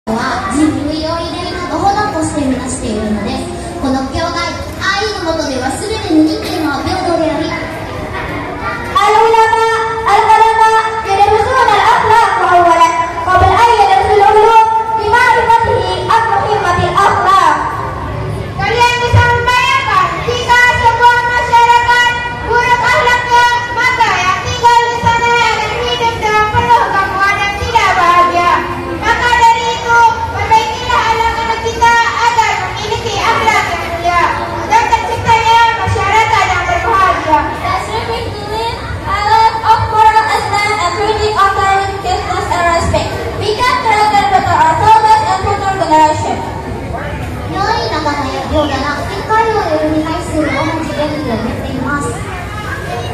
は人類を入れるなどほどとしてみなしているのです。この兄弟、愛のもとでは全ての人間は平等であり、العلماء العلماء يدرسون الأخلاق أولا قبل أن يدرسوا العلوم لمعرفته عن مهمة الأخلاق. Kalian bisa membayangkan jika sebuah masyarakat buruk akhlaknya, maka yang tinggal di sana akan hidup dalam penuh gangguan dan tidak bahagia. Maka dari itu, perbaikilah anak-anak kita agar memiliki akhlak yang mulia dan terciptanya masyarakat yang berbahagia.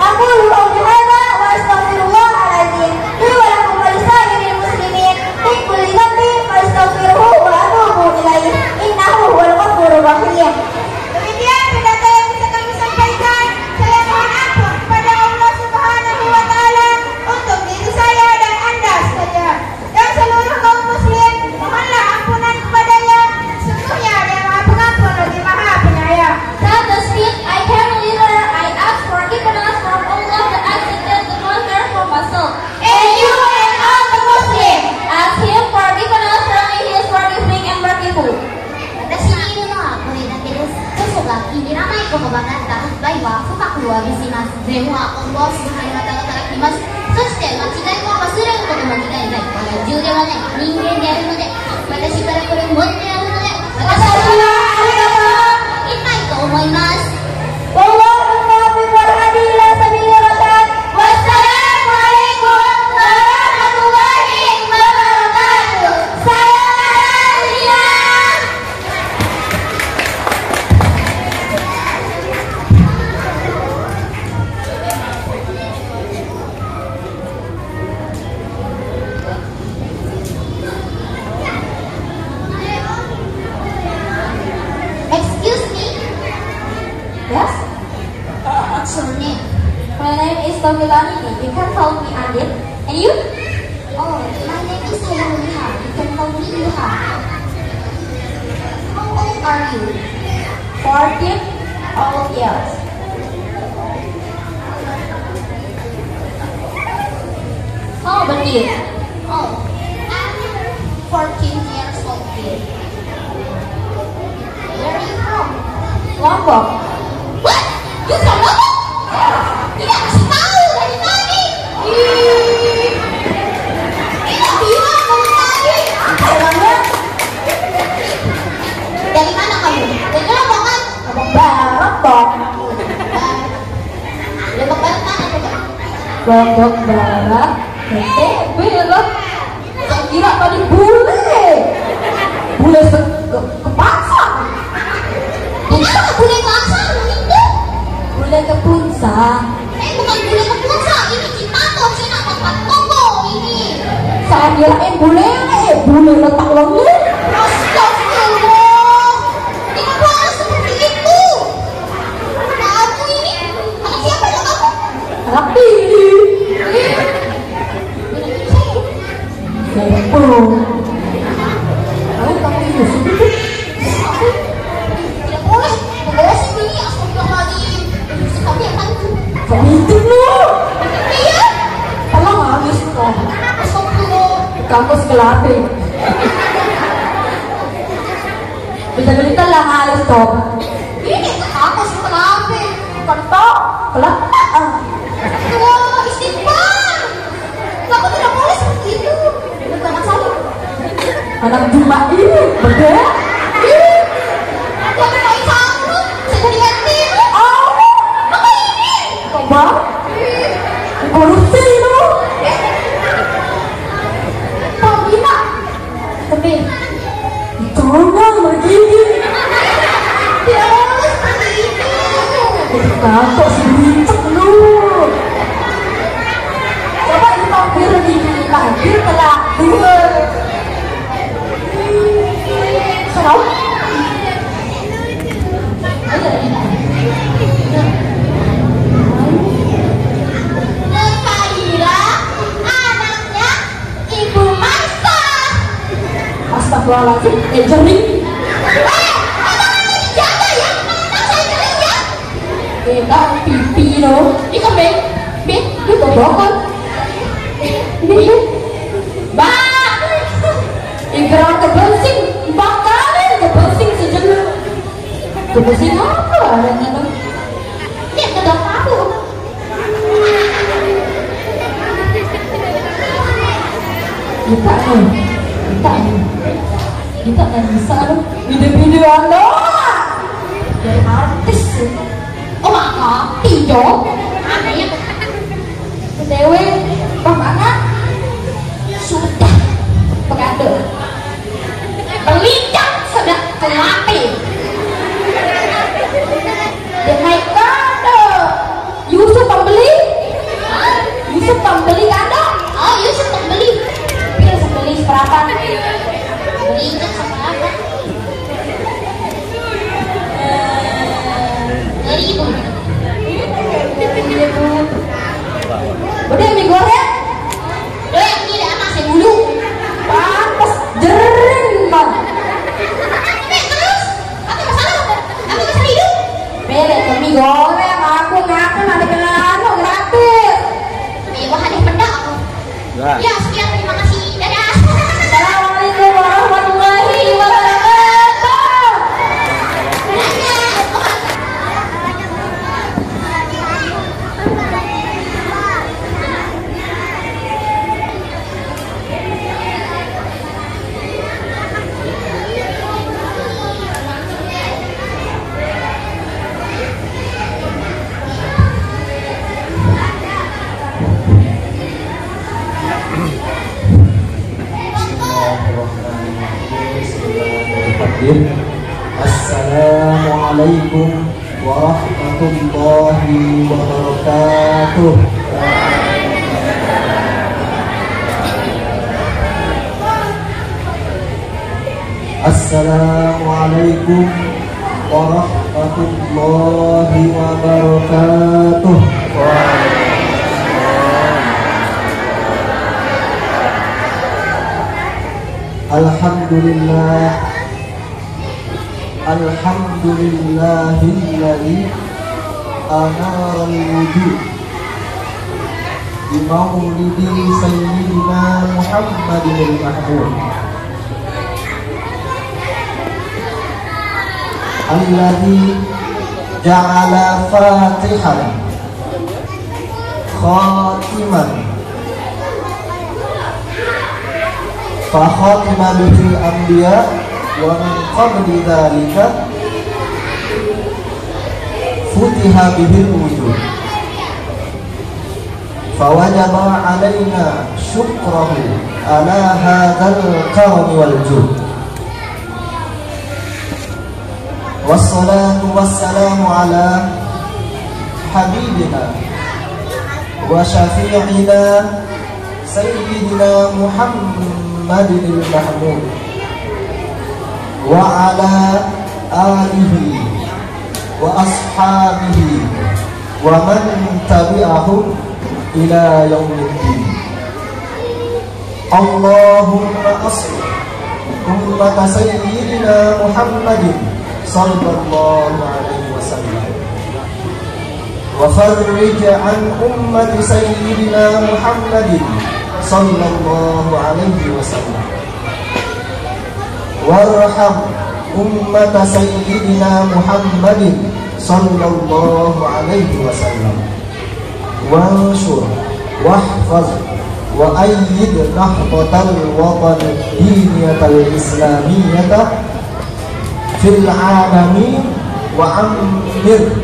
أقول قولي هذا وأستغفر الله العظيم لي ولكم ولسائر المسلمين من كل ذنب فاستغفروه وأتوبوا إليه إنه هو الغفور الرحيم. Demikian pendapat yang bisa kami sampaikan. Saya mohon ampun kepada Allah Subhanahu wa Ta'ala untuk diri saya dan Anda sekalian dan seluruh kaum muslim. Mohonlah ampunan kepadanya. Sesungguhnya Dia Maha Pengampun lagi Maha Penyayang. That the speak I can deliver, I ask forgiveness from Allah that I intend to conquer for myself. And you and all the Muslim, Ask Him forgiveness from He is forgiving and merciful. 私にいるのはこれだけです。著書が気に入らない言葉だった発売は深くお詫びします。全は今後支配の方から来ます。そして間違いを忘れること間違いない。我は銃ではない人間であるので、私からこれを持ってあるので、私は痛いと思います。 Wallahu muwaffiq wal hadi ila sabili rasyad. Wassalamualaikum warahmatullahi wabarakatuh. Sayonara. Excuse me? Yes? What's your name? My name is Tomilani. You can call me Adit. And you? Oh, my name is Hayaliha. You can call me Liha. How old are you? 14 old years. How about you? Oh, I'm 14 years old here. Where are you from? Lombok. What? You from Lombok? Tidak kasih tahu dari tadi. Tidak bilang dari tadi. Apa orangnya? Dari mana kamu? Dari Lombok kan? Lombok Barat dong. Lombok Barat mana coba? Lombok Barat. NTB lah. Saya kira tadi bule. Bule kepasang. Kenapa bule kasar itu? Bule ke Puncak. Bukan bule kepuncak, ini Citato, Cina, tempat Kongo ini. Saya kirain bule letak lengan. Astagfirullah, tidak boleh seperti itu. Kamu ini, anak siapa ya kamu? Anak tiri. Kamu ini seperti Tidak boleh, membawa sendiri. Astagfirullahaladzim. Kami akan itu loh. iya. Kalau habis kok. Astagfirullah. Kamu sekelapin. Bisa lah halus toh. Ini aku kenapa? Kentok, keletak. Wah, istighfar. Kamu tidak boleh seperti itu. Bukan anak saya. Anak Jumat ini beda. Kamu mau sanggup? Saya jadi ngerti. Oh, Apa ini? coba. Korupsi itu. Pembina. Tapi jangan begini. Tidak boleh seperti itu. Kakak sedikit lu. Coba dipanggil di lahir telah dua. Serau. Nekaira anaknya Astagfirullahaladzim. Jering. Jaga ya, anak saya jering ya. Kita pipi no. Ikaw be. Be, ito bakal. Be. Ba. Igrang kebersing. Bakalin kebersing sejenak. Kebersing apa? Ada nggak? Ini kedok aku. Kita kan bisa loh video-video anda dari artis Oh maka tijo ada ya. dewe pemana sudah pegade Belincang sudah kelati. dan naik kado Yusuf pembeli Yusuf pembeli kado Oh Yusuf pembeli. Yusuf beli seberapa Belincang sama apa? 2000. udah mie goreng Lo yang tidak masih dulu. pantas jering bang Terus apa masalah? Apa masalah hidup? beli ke mie goreng aku ngapain ada kenapa gratis Wah ada pendak aku. Ya sekian terima kasih. Dadah. Assalamualaikum warahmatullahi wabarakatuh. Assalamualaikum warahmatullahi wabarakatuh. Assalamualaikum warahmatullahi wabarakatuh. Alhamdulillah. Alhamdulillahilladzi anara al-wujud bi maulidi sayyidina Muhammadil Mahmud alladzi ja'ala fatihan khatiman fa khatima bil anbiya wa min qabli dzalika futiha bihil wujud fawajaba alaina syukrahu ala hadzal karami wal jud wassalatu wassalamu ala habibina wa syafi'ina sayyidina Muhammadil Mahmud wa ala alihi wa ashabihi wa man tabi'ahum ila yaumiddin. Allahumma asli ummata sayyidina Muhammadin sallallahu alaihi wasallam wa farrij an ummati sayyidina Muhammadin sallallahu alaihi wasallam warham ummata sayyidina Muhammadin sallallahu alaihi wasallam wansur wahfaz wa ayyid nahbatal watan diniyatal islamiyata fil alamin wa ammir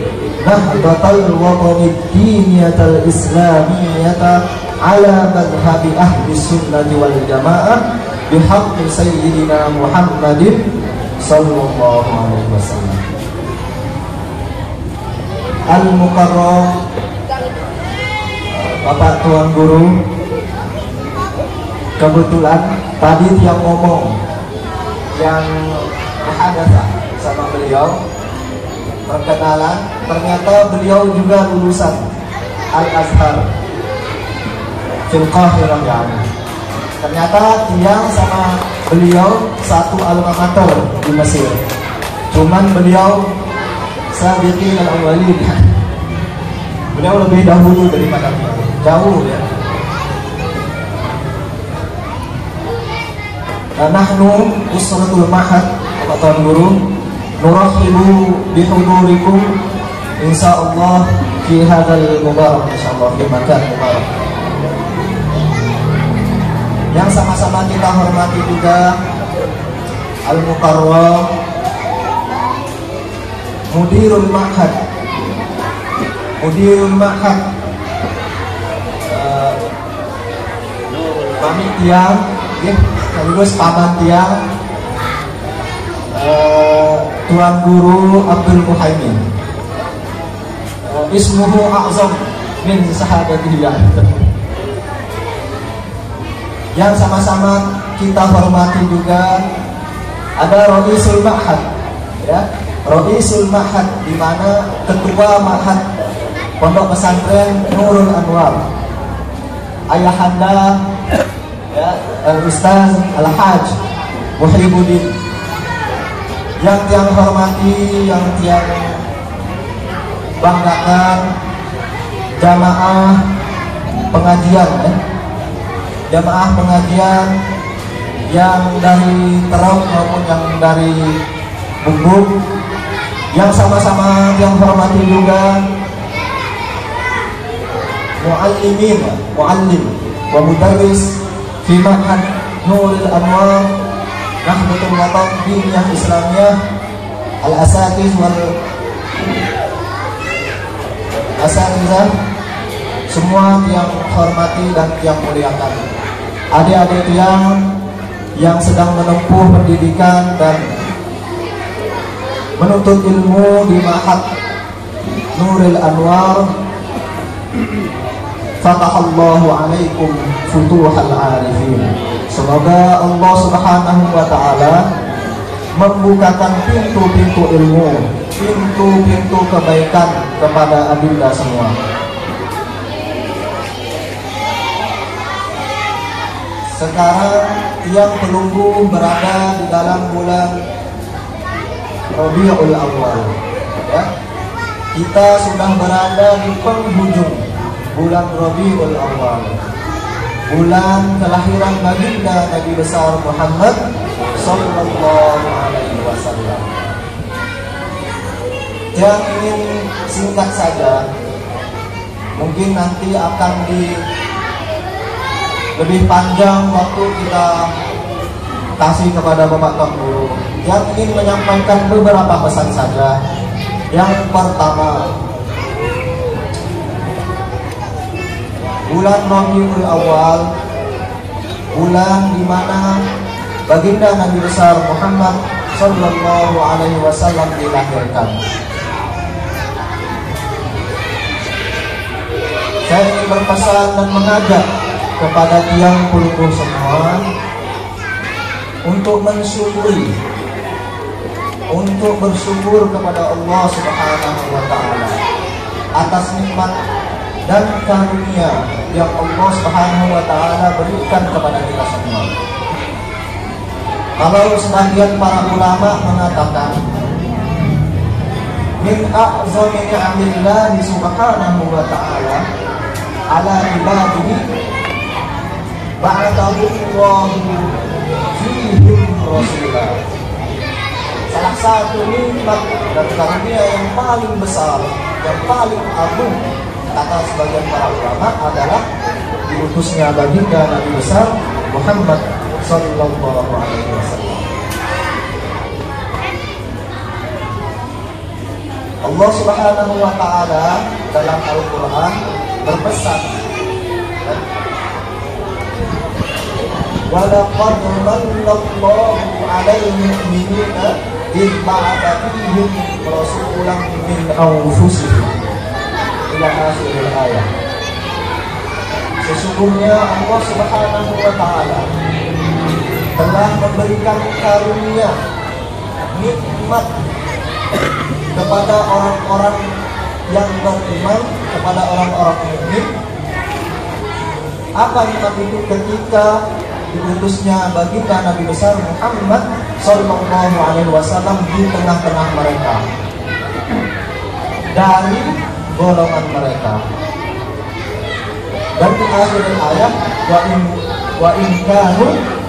nahbatal watan diniyatal islamiyata ala madhhabi ahli sunnati wal jamaah bihaqqi sayyidina Muhammadin sallallahu alaihi wasallam. Al-Mukarram Bapak Tuan Guru, kebetulan tadi tiap ngomong yang hadasa sama beliau perkenalan, ternyata beliau juga lulusan Al-Azhar fil Qahirah ya. Ternyata Tiang sama beliau satu alma mater di Mesir. Cuman beliau sabiqin al-awwalin. Beliau lebih dahulu daripada Tiang. Jauh ya. Nahnu usratul mahad, Tuan Guru, nurahibu bihudurikum insyaallah fi hadzal mubarak, insyaallah fi makan mubarak. Yang sama-sama kita hormati juga Al-Mukarram Mudirul Ma'had, Mami Tiang, sekaligus paman Tiang, Tuan Guru Abdul Muhaimin. Ismuhu a'zam min sahabatiyah. Yang sama-sama kita hormati juga ada Raisul Ma'had, ya, Raisul Ma'had, di mana ketua Ma'had Pondok Pesantren Nurul Anwar, ayahanda ya, Ustaz Al-Haj Muhyiddin. Yang Tiang hormati, yang Tiang banggakan, jamaah pengajian ya. Jamaah pengajian yang dari Terauk maupun yang dari Bungbuk, yang sama-sama yang hormati juga muallim wa mudarris fi Ma'had Nurul Anwar Nahdlatul Watan Diniyah Islamiyah, al-asatiz wal asatizah, semua yang hormati dan yang muliakan. Adik-adik yang sedang menempuh pendidikan dan menuntut ilmu di Ma'had Nurul Anwar, fatahallahu alaikum futuhal arifin. Semoga Allah Subhanahu wa ta'ala membukakan pintu-pintu ilmu, pintu-pintu kebaikan kepada adinda semua. Sekarang Tiang Pelunggu berada di dalam bulan Rabiul Awal ya. Kita sudah berada di penghujung bulan Rabiul Awal, bulan kelahiran baginda Nabi besar Muhammad sallallahu alaihi wasallam. Yang ingin singkat saja, mungkin nanti akan lebih panjang waktu kita kasih kepada Bapak Tuan Guru. Yang ingin menyampaikan beberapa pesan saja. Yang pertama, bulan Rabiul Awal, bulan di mana baginda Nabi besar Muhammad sallallahu alaihi wasallam dilahirkan. Saya ingin berpesan dan mengajak kepada Tiang Pelunggu semua untuk mensyukuri, untuk bersyukur kepada Allah Subhanahu wa ta'ala atas nikmat dan karunia yang Allah Subhanahu wa ta'ala berikan kepada kita semua. Kalau sebagian para ulama mengatakan min a'zami ni'amillahi subhanahu wa ta'ala ala ibadihi ba'atahullahu fihim rasulah. Salah satu nikmat dan karunia yang paling besar, yang paling agung, kata sebagian para ulama, adalah diutusnya baginda Nabi besar Muhammad sallallahu alaihi wasallam. Allah Subhanahu wa ta'ala dalam Al-Quran berpesan, walaqad manallahu 'alal mu'minina idh ba'atha fihim rasulan min anfusihim ila akhir ayat. Sesungguhnya Allah Subhanahu wa ta'ala telah memberikan karunia, nikmat kepada orang-orang yang beriman, kepada orang-orang mukmin. Apa nikmat itu? Ketika diutusnya baginda Nabi besar Muhammad Sallallahu Alaihi Wasallam di tengah-tengah mereka dari golongan mereka. Dan di akhir ayat wa in kanu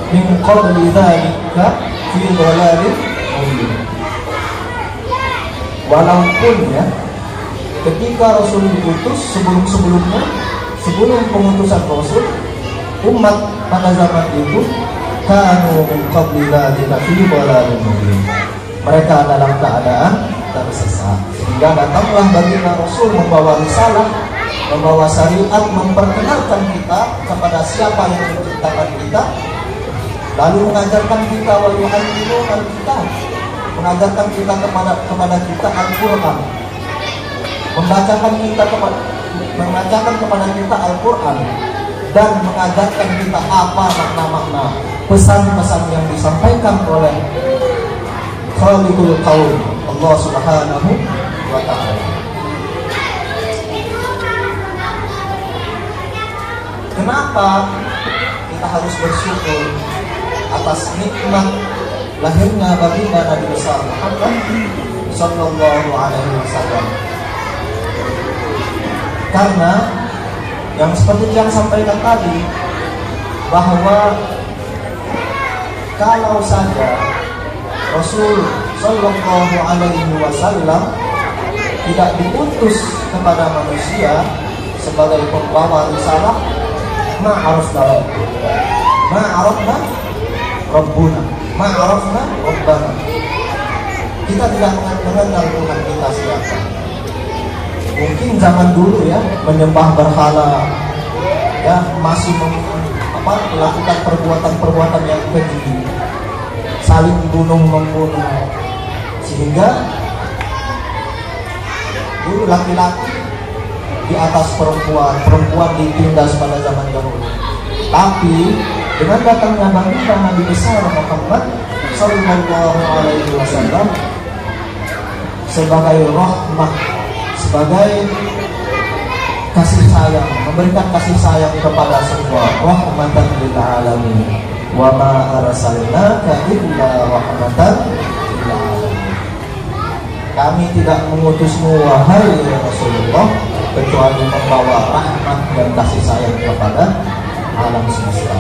min qabli dzalika fi dhalalin mubin. Walaupun ya ketika Rasul diutus sebelum-sebelumnya, sebelum pengutusan Rasul, umat pada zaman itu kanu min qabli dzalika fi dhalalin mubin. Mereka dalam keadaan tersesat. Sehingga datanglah baginda Rasul membawa risalah, membawa syariat, memperkenalkan kita kepada siapa yang menciptakan kita, lalu mengajarkan kita wa yu'allimukan kita, mengajarkan kita kepada kita Al-Qur'an, membacakan kepada kita Al-Qur'an, dan mengajarkan kita apa makna-makna pesan-pesan yang disampaikan oleh Khaliqul Qaum, Allah Subhanahu wa Ta'ala. Kenapa kita harus bersyukur atas nikmat lahirnya baginda Nabi besar Muhammad Sallallahu Alaihi Wasallam? Karena yang seperti yang sampaikan tadi, bahwa kalau saja Rasul Sallallahu Alaihi Wasallam tidak diutus kepada manusia sebagai pembawa risalah, ma'arafna Rabbuna, ma'arafna Rabbana, kita tidak mengenal Tuhan kita siapa. Mungkin zaman dulu ya menyembah berhala, ya masih melakukan perbuatan-perbuatan yang keji, saling bunuh-membunuh, sehingga dulu laki-laki di atas perempuan, perempuan ditindas pada zaman dahulu. Tapi dengan datangnya baginda Nabi besar Muhammad Sallallahu Alaihi Wasallam sebagai rahmah, sebagai kasih sayang, memberikan kasih sayang kepada semua, rahmatan lil alamin, wa ma arsalnaka illa rahmatan lil alamin. Kami tidak mengutusmu wahai Rasulullah kecuali membawa rahmat dan kasih sayang kepada alam semesta.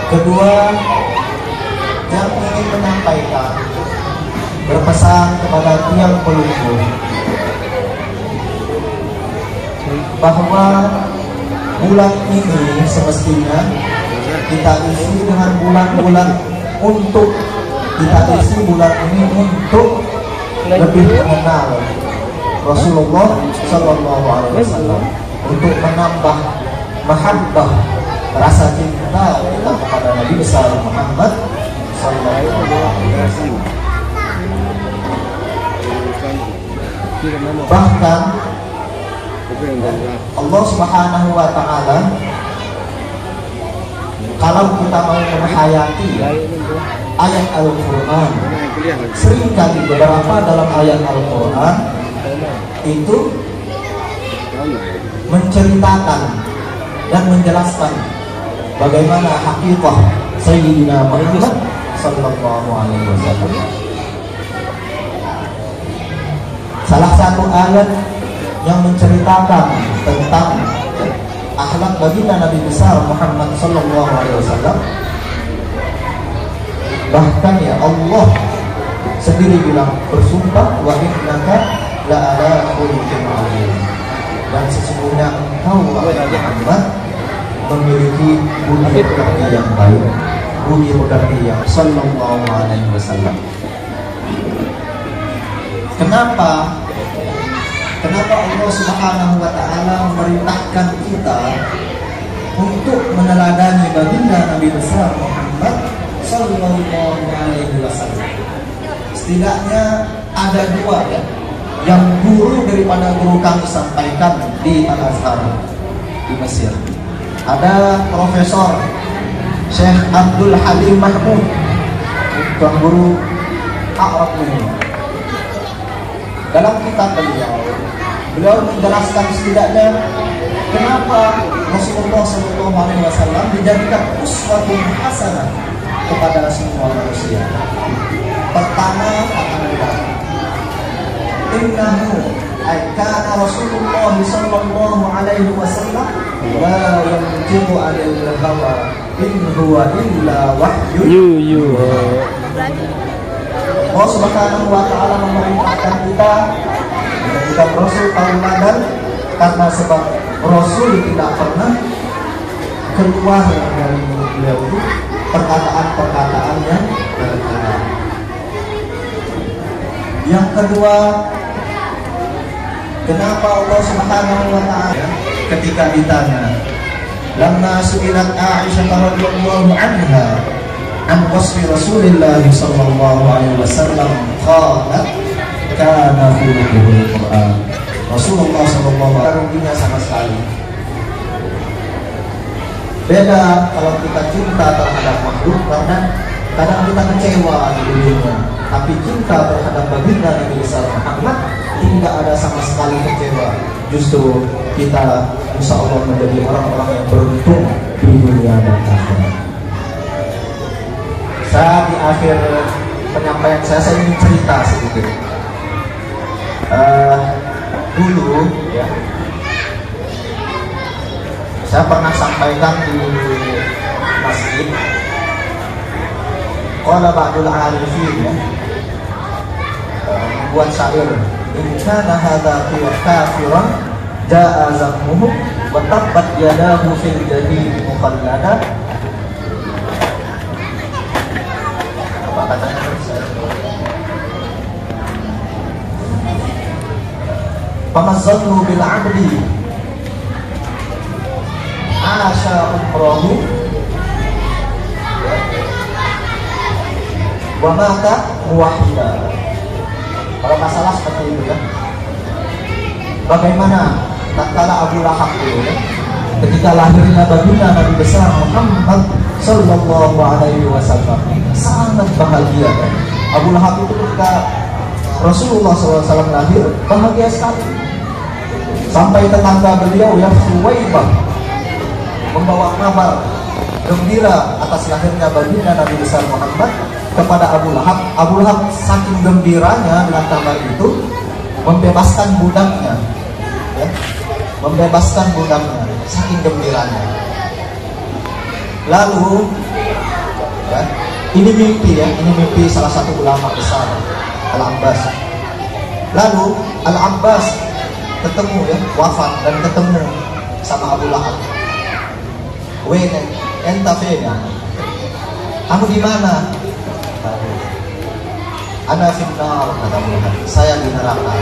Kedua, yang ingin menyampaikan, berpesan kepada tiang pelunggu bahwa bulan ini semestinya kita isi dengan bulan-bulan untuk lebih mengenal Rasulullah Sallallahu Alaihi Wasallam, untuk menambah mahabbah, rasa cinta kita kepada Nabi besar Muhammad Sallallahu Alaihi Wasallam. Bahkan Allah Subhanahu wa Ta'ala, kalau kita mau menghayati ayat Al-Quran, seringkali beberapa dalam ayat Al-Quran itu menceritakan dan menjelaskan bagaimana hakikah Sayyidina Muhammad Sallallahu Alaihi Wasallam. Salah satu ayat yang menceritakan tentang akhlak baginda Nabi besar Muhammad Sallallahu Alaihi Wasallam, bahkan ya Allah sendiri bilang, bersumpah wa innaka la ala khuluqin azim, dan sesungguhnya engkau wahai Muhammad memiliki budi pekerti yang baik, budi pekerti yang Sallallahu Alaihi Wasallam. Kenapa Allah Subhanahu wa Ta'ala memerintahkan kita untuk meneladani baginda Nabi besar Muhammad Sallallahu Alaihi Wasallam? Setidaknya ada dua ya, yang guru daripada guru kami sampaikan di Al-Azhar di Mesir. Ada Profesor Syekh Abdul Halim Mahmud, tuan guru Arab ini. Dalam kitab beliau menjelaskan setidaknya Kenapa Rasulullah SAW dijadikan uswatun hasanah kepada semua manusia? Pertama, innahu kana Rasulullah sallallahu alaihi wasallam la yantiqu 'anil hawa in huwa illa wahyu. Allah Subhanahu wa taala memerintahkan kita menjadikan Rasul tauladan, karena sebab Rasul tidak pernah keluar dari mulut beliau itu perkataan-perkataan yang benar. Yang kedua, kenapa Allah Subhanahu wa taala ketika ditanya, lamma su'ilat Aisyah radhiyallahu anha an wasfi Rasulillah sallallahu alaihi wasallam qalat kana khuluquhul Quran. Rasulullah sallallahu alaihi wasallam sama sekali. Beda kalau kita cinta terhadap makhluk, karena kadang kita kecewa di dunia, tapi cinta terhadap baginda Nabi besar Muhammad tidak ada sama sekali kecewa. Justru kita insya Allah menjadi orang-orang yang beruntung di dunia dan akhirat. Saya di akhir penyampaian saya ingin cerita sedikit. Dulu ya, saya pernah sampaikan di masjid. Qala ba'dul arifin ya, membuat syair, in kana hadza kafiran jaa zammuhu wa tabbat yadahu fil jahim mukhallada. Apa katanya? Famazzallu bil 'abdi asha umrahu wa mata muwahhida. Kalau masalah seperti itu ya. Bagaimana tatkala Abu Lahab itu ya, ketika lahirnya baginda Nabi besar Muhammad sallallahu alaihi wasallam, sangat bahagia ya. Abu Lahab itu ketika Rasulullah SAW lahir bahagia sekali. Sampai tetangga beliau yang Suwaibah membawa kabar gembira atas lahirnya baginda Nabi besar Muhammad kepada Abu Lahab. Abu Lahab saking gembiranya dengan kabar itu membebaskan budaknya ya, membebaskan budaknya saking gembiranya. Lalu ya, ini mimpi salah satu ulama besar, Al-Abbas. Lalu Al-Abbas ketemu ya, wafat dan ketemu sama Abu Lahab. Wene enta fena, kamu di mana? Ana finnar, kata Abu Lahab, saya di neraka.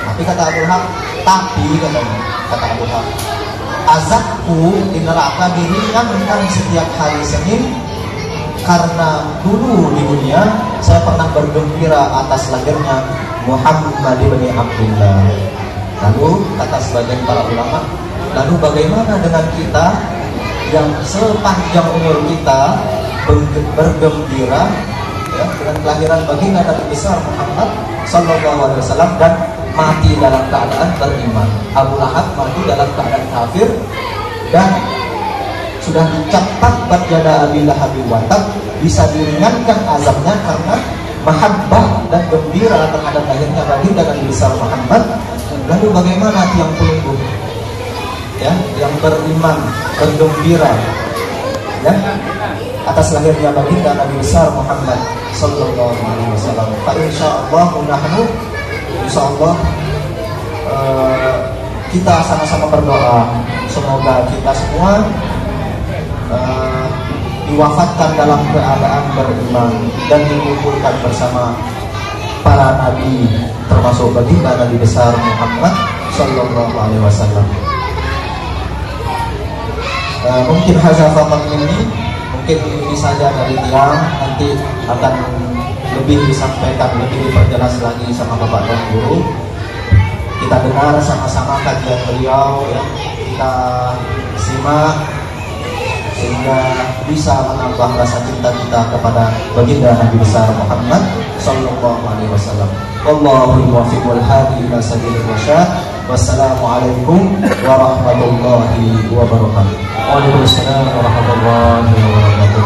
Tapi kata Abu Lahab, tapi kata Abu Lahab, azabku di neraka diringankan setiap hari Senin, karena dulu di dunia saya pernah bergembira atas lahirnya Muhammad bin Abdullah. Lalu kata sebagian para ulama, lalu bagaimana dengan kita yang sepanjang umur kita bergembira ya, dengan kelahiran baginda Nabi besar Muhammad sallallahu alaihi wasallam dan mati dalam keadaan beriman. Abu Lahab mati dalam keadaan kafir dan sudah dicatat bacada Abi Lahab wa tab, bisa diringankan azabnya karena mahabbah dan gembira terhadap lahirnya baginda Nabi besar Muhammad. Lalu bagaimana tiang pelunggu ya, yang beriman bergembira ya atas lahirnya baginda Nabi besar Muhammad sallallahu alaihi wasallam. Fa insyaallah nahnu insyaallah kita sama-sama berdoa semoga kita semua diwafatkan dalam keadaan beriman dan dikumpulkan bersama para nabi, termasuk baginda Nabi besar Muhammad sallallahu alaihi wasallam. Mungkin hazafatan ini, mungkin ini saja dari tiang, nanti akan lebih disampaikan, lebih diperjelas lagi sama Bapak dan Guru. Kita dengar sama-sama kajian beliau ya, kita simak sehingga bisa menambah rasa cinta kita kepada baginda Nabi besar Muhammad sallallahu alaihi wasallam. Wallahu muwaffiq wal hadi ila sabilir rasyad. Wassalamualaikum warahmatullahi wabarakatuh. Waalaikumsalam warahmatullahi wabarakatuh.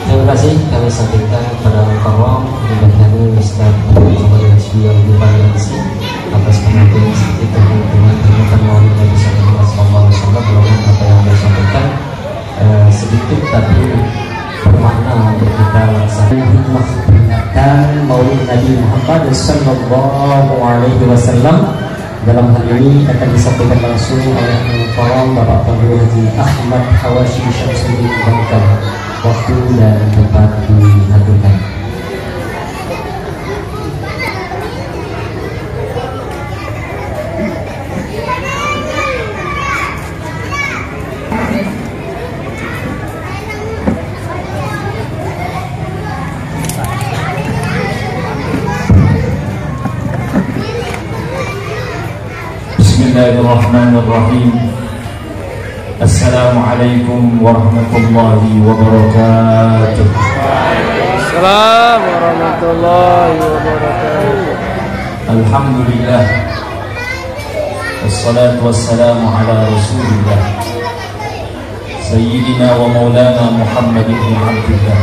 Terima kasih kami sampaikan kepada Al-Karam dan kami Ustaz Muhammad Hasbi yang dipanggil atas penampilan sedikit dengan ternyata Maulid Nabi Sallallahu Alaihi Wasallam. Mudah-mudahan apa yang saya sampaikan sedikit tapi bermakna untuk kita laksanakan hikmah peringatan Maulid Nabi Muhammad Sallallahu Alaihi Wasallam. Dalam hal ini akan disampaikan langsung oleh Al-Karam Bapak Fadil Haji Ahmad Hawashi Syamsuddin Bangkal. Waktu dan tempat dihadirkan. Bismillahirrahmanirrahim. Assalamualaikum warahmatullahi wabarakatuh. Assalamualaikum warahmatullahi wabarakatuh. Alhamdulillah. Wassalatu wassalamu ala Rasulillah Sayyidina wa maulana Muhammad ibn Abdullah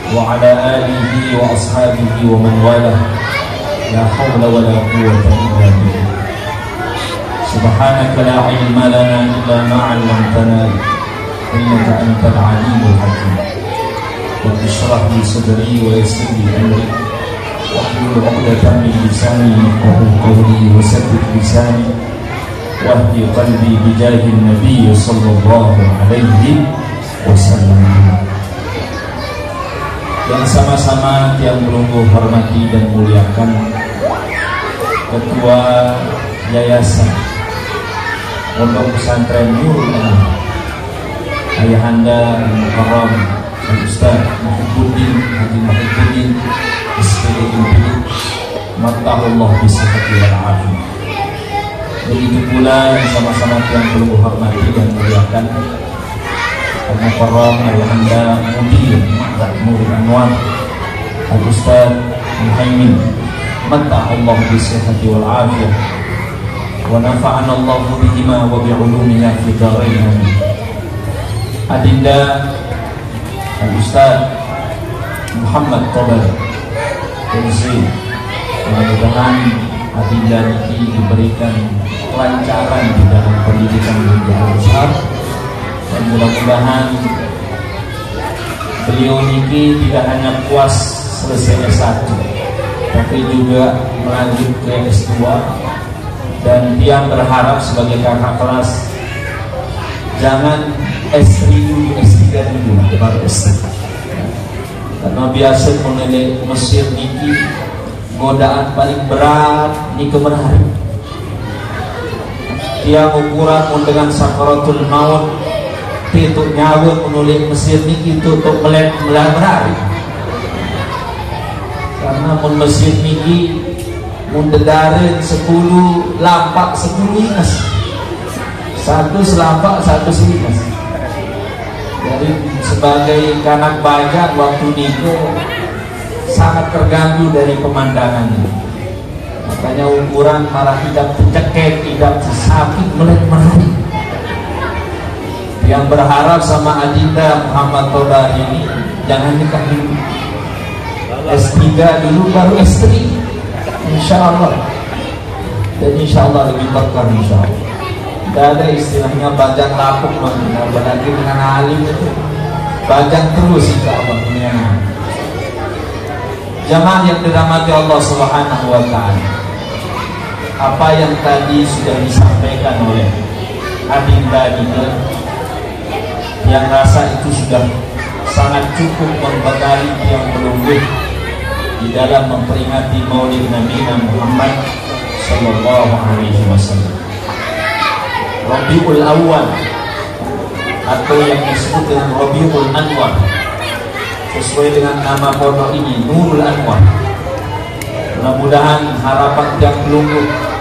wa ala alihi wa ashabihi wa man wala. La hawla wa la quwwata illa billah. Subhanaka la ilma lana illa ma 'allamtana innaka antal alimul hakim. Rabbi shrah li sadri wa yassir li amri wahlul 'uqdatam min lisani yafqahu qawli wa saddid lisani wahdi qalbi bi jahi nabiy sallallahu alaihi wasallam. Yang sama-sama yang belum hormati dan muliakan Ketua Yayasan Pondok Pesantren Nurul Anwar, Ayahanda Al-Mukarram Al-Ustaz Muhibbuddin Haji Muhibbuddin SPD Impili Matahullah bisihati wal afiyah. Begitu pula yang sama-sama yang perlu hormati dan muliakan Al-Mukarram Ayahanda Mudir Maktab Nurul Anwar Al-Ustaz Muhaimin Matahullah bisihati wal afiyah wa nafa'ana Allahu bihima wa bi'ulumiha fi dharain amin. Adinda Al-Ustaz Muhammad Tobar Polisi, mudah-mudahan Adinda ini diberikan kelancaran di dalam pendidikan yang besar, dan mudah-mudahan beliau ini tidak hanya puas selesai S1 tapi juga melanjut ke S2. Dan dia berharap sebagai kakak kelas jangan S3 dulu, S3 dulu baru S3. Karena biasa menilai Mesir niki godaan paling berat ni kemenari. Dia ukuran dengan sakaratul maut itu nyawa menulis Mesir niki untuk melari. Karena Mesir niki mundedarin 10 lampak 10 inas, 1 selampak 1 seinas. Jadi sebagai kanak bajak waktu niku sangat terganggu dari pemandangannya. Makanya ukuran marah tidak tercekek, tidak sakit melek-melek. Yang berharap sama Adinda Muhammad Tobar ini jangan nikah dulu, S3 dulu baru S3. InsyaAllah. Dan insyaAllah lebih berkah insyaAllah. Tidak ada istilahnya bajang lapuk, apalagi dengan alim itu bajang terus insyaAllah. Jamaah yang dirahmati Allah Subhanahu wa ta'ala, apa yang tadi sudah disampaikan oleh Adinda ini, yang rasa itu sudah sangat cukup membekali yang menunggu di dalam memperingati Maulid Nabi Muhammad Sallallahu Alaihi Wasallam. Rabiul Awal atau yang disebut dengan Rabiul Anwar, sesuai dengan nama pondok ini Nurul Anwar. Mudah-mudahan harapan yang belum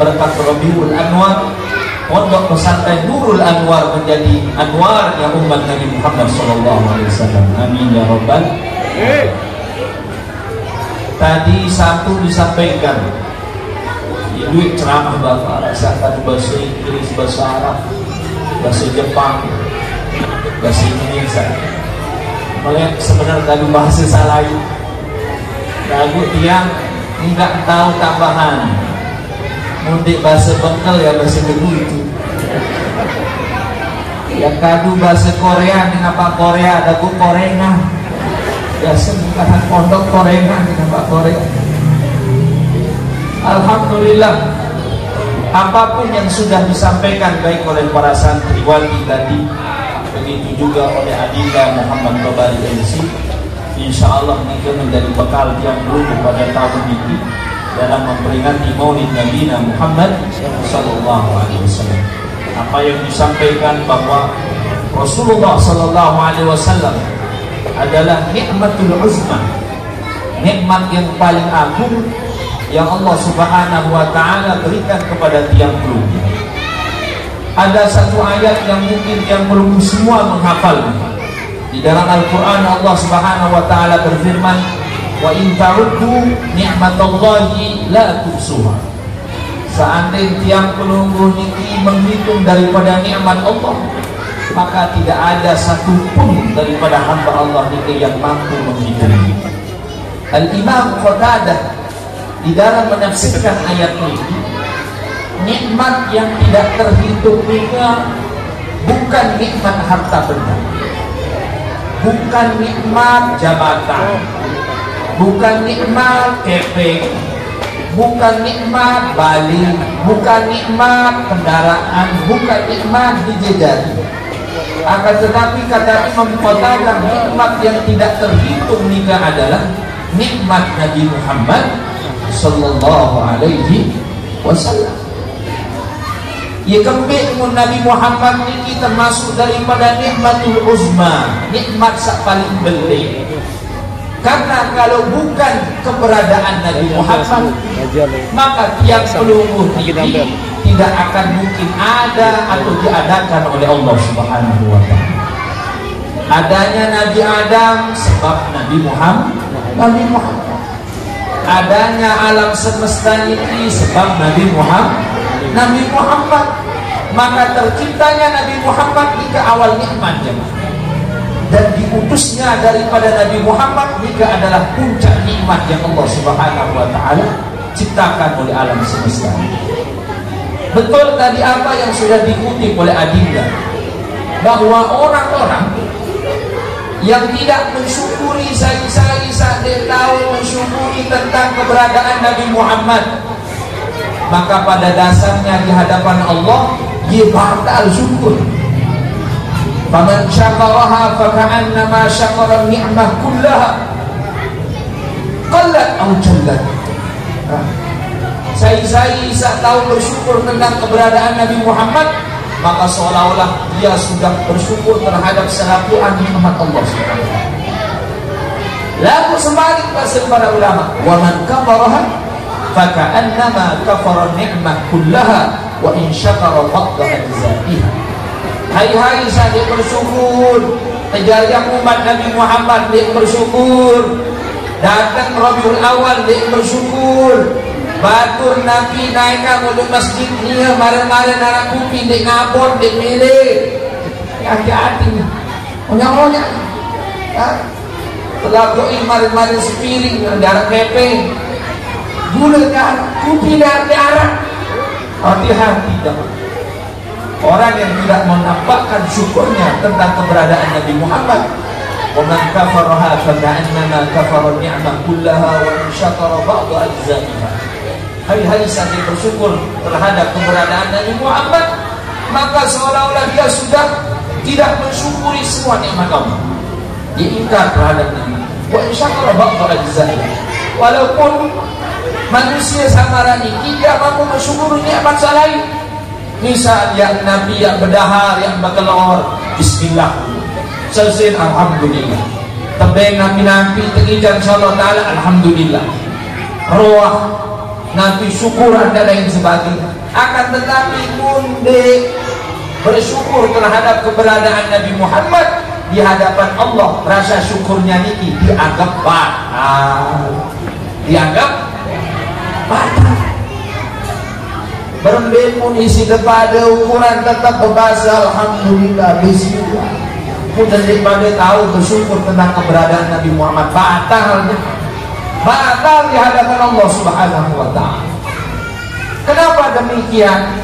berkat Rabiul Anwar, pondok pesantren Nurul Anwar menjadi anwarnya umat Nabi Muhammad Sallallahu Alaihi Wasallam. Amin ya Rabbal. Tadi satu disampaikan duit ceramah bapak rasakan bahasa Inggris, bahasa Arab, bahasa Jepang, bahasa Indonesia. Makanya sebenarnya tadi bahasa salah lagu tiang enggak tahu tambahan mudik bahasa Bengkel ya bahasa Teguh itu yang kadu bahasa Korea dengan Pak Korea ada bu Korea biasa bukan pondok Korea dengan Pak Korea. Alhamdulillah apapun yang sudah disampaikan baik oleh para santriwati tadi, begitu juga oleh Adinda Muhammad Tobari MC, insya Allah ini menjadi bekal yang dulu pada tahun ini dalam memperingati Maulid Nabi Muhammad Sallallahu Alaihi Wasallam. Apa yang disampaikan bahwa Rasulullah Sallallahu Alaihi Wasallam adalah nikmatul uzma, nikmat yang paling agung yang Allah Subhanahu wa Ta'ala berikan kepada tiang peluknya. Ada satu ayat yang mungkin tiang peluk semua menghafalnya. Di dalam Al-Quran Allah Subhanahu wa Ta'ala berfirman, wa in ta'uddu ni'matallahi la tuhsuha. Seandainya tiang pelungguh ini menghitung daripada nikmat Allah, maka tidak ada satupun daripada hamba Allah ini yang mampu menghitung. Al-Imam Qatadah di dalam menafsirkan ayat ini, nikmat yang tidak terhitung juga bukan nikmat harta benda, bukan nikmat jabatan, bukan nikmat kepeng, bukan nikmat balik, bukan nikmat kendaraan, bukan nikmat dijejari. Akan tetapi kata Imam Qatadah, nikmat yang tidak terhitung juga adalah nikmat Nabi Muhammad Sallallahu Alaihi Wasallam. Ya kembali Nabi Muhammad ini termasuk daripada nikmatul uzma, nikmat sak paling beli. Karena kalau bukan keberadaan Nabi Muhammad, maka tiang pelungguh ini tidak akan mungkin ada atau diadakan oleh Allah Subhanahu wa Ta'ala. Adanya Nabi Adam sebab Nabi Muhammad. Adanya alam semesta ini sebab Nabi Muhammad. Maka terciptanya Nabi Muhammad jika awal nikmatnya, dan diutusnya daripada Nabi Muhammad jika adalah puncak nikmat yang Allah Subhanahu wa Ta'ala ciptakan oleh alam semesta. Betul tadi apa yang sudah dikutip oleh Adinda, bahwa orang-orang yang tidak mensyukuri saya tahu mensyukuri tentang keberadaan Nabi Muhammad, maka pada dasarnya di hadapan Allah dia batal syukur. Faman syakaraha faka'annama syakara ni'mah kullaha qallat aw jallat. Saya tahu bersyukur tentang keberadaan Nabi Muhammad, maka seolah-olah dia sudah bersyukur terhadap serabuan nikmat Allah Subhanahu wa Ta'ala. Lalu sebalik bahasa para ulama, wa man kafaraha faka'annama kafara ni'mah kullaha wa in syakara fadda ajzaiha. Hai saya bersyukur, terjadi umat Nabi Muhammad dia bersyukur, datang Rabiul Awal dia bersyukur, batur Nabi naikkan oleh masjid dia marah-marah anak kupi dia ngabur dia milik. Hati-hati onyak-onyak telah doi marah-marah sepiring darah kepeng gula darah kupi darah. Hati-hati jangan. Orang yang tidak menampakkan syukurnya tentang keberadaan Nabi Muhammad, wa man kafaraha faka'annama kafara ni'mah kullaha wa in syakara ba'da ajzaiha. Hai saja bersyukur terhadap keberadaan Nabi Muhammad, maka seolah-olah dia sudah tidak mensyukuri semua nikmat Allah. Dia ingkar terhadap Nabi. Wa in syakara ba'da ajzaiha. Walaupun manusia samaran ini tidak mampu mensyukuri nikmat lain. Misal yang Nabi yang berdahar, yang berkelor, bismillah, selesai alhamdulillah. Tebeng Nabi tegijan insyaallah taala alhamdulillah. Roh Nabi syukur dan lain sebagainya. Akan tetapi munde bersyukur terhadap keberadaan Nabi Muhammad di hadapan Allah, rasa syukurnya niki dianggap batal. berembun isi daripada ukuran tetap berbahasa alhamdulillah bismillah. Kemudian daripada tahu bersyukur tentang keberadaan Nabi Muhammad, batal di hadapan Allah Subhanahu wa ta'ala. Kenapa demikian?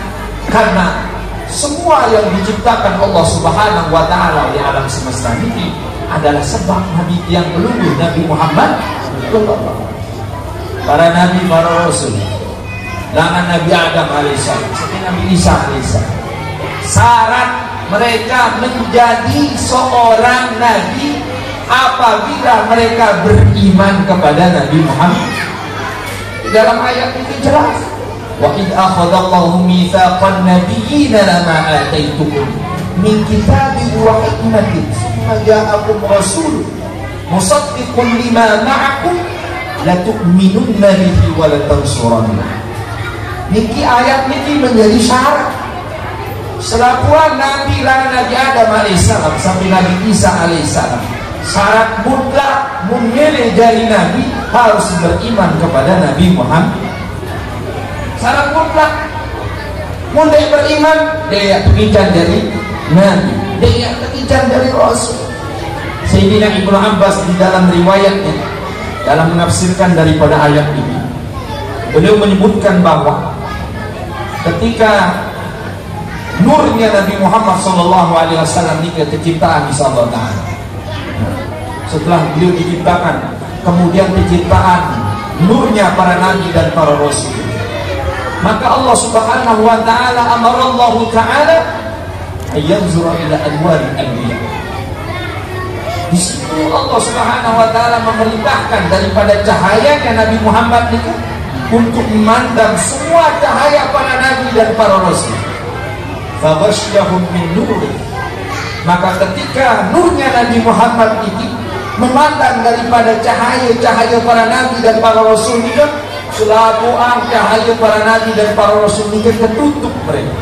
Karena semua yang diciptakan Allah Subhanahu wa ta'ala di alam semesta ini adalah sebab Nabi yang melulu Nabi Muhammad. Para nabi, para rasul, dengan Nabi Adam alaihissalam sampai Nabi Isa alaihissalam, syarat mereka menjadi seorang nabi apabila mereka beriman kepada Nabi Muhammad. Dalam ayat ini jelas, wa id akhadallahu mitsaqan nabiyyina lama ataitukum min kitabin wa hikmatin thumma ja'akum rasul musaddiqun lima ma'akum la tu'minunna bihi wa la tansurunna. Niki ayat niki menjadi syarat selapuan Nabi Nabi Adam alaihissalam sampai Nabi Isa alaihissalam. Syarat mutlak memilih dari Nabi harus beriman kepada Nabi Muhammad. Syarat mutlak. Mudah beriman, dia pengijan dari Nabi, dia pengijan dari Rasul. Sayyidina Ibnu Abbas di dalam riwayatnya dalam menafsirkan daripada ayat ini, beliau menyebutkan bahwa ketika nurnya Nabi Muhammad SAW ini terciptaan insyaallah ta'ala, setelah beliau diciptakan, kemudian penciptaan nurnya para nabi dan para rasul, maka Allah Subhanahu wa ta'ala amarallahu ta'ala ayanzura ila anwar al-anbiya. Di situ Allah Subhanahu wa ta'ala memerintahkan daripada cahayanya Nabi Muhammad itu untuk memandang semua cahaya para nabi dan para rasul. Faghasyahum min nur. Maka ketika nurnya Nabi Muhammad itu memandang daripada cahaya-cahaya para nabi dan para rasul itu, selapuan cahaya para nabi dan para rasul itu tertutup mereka,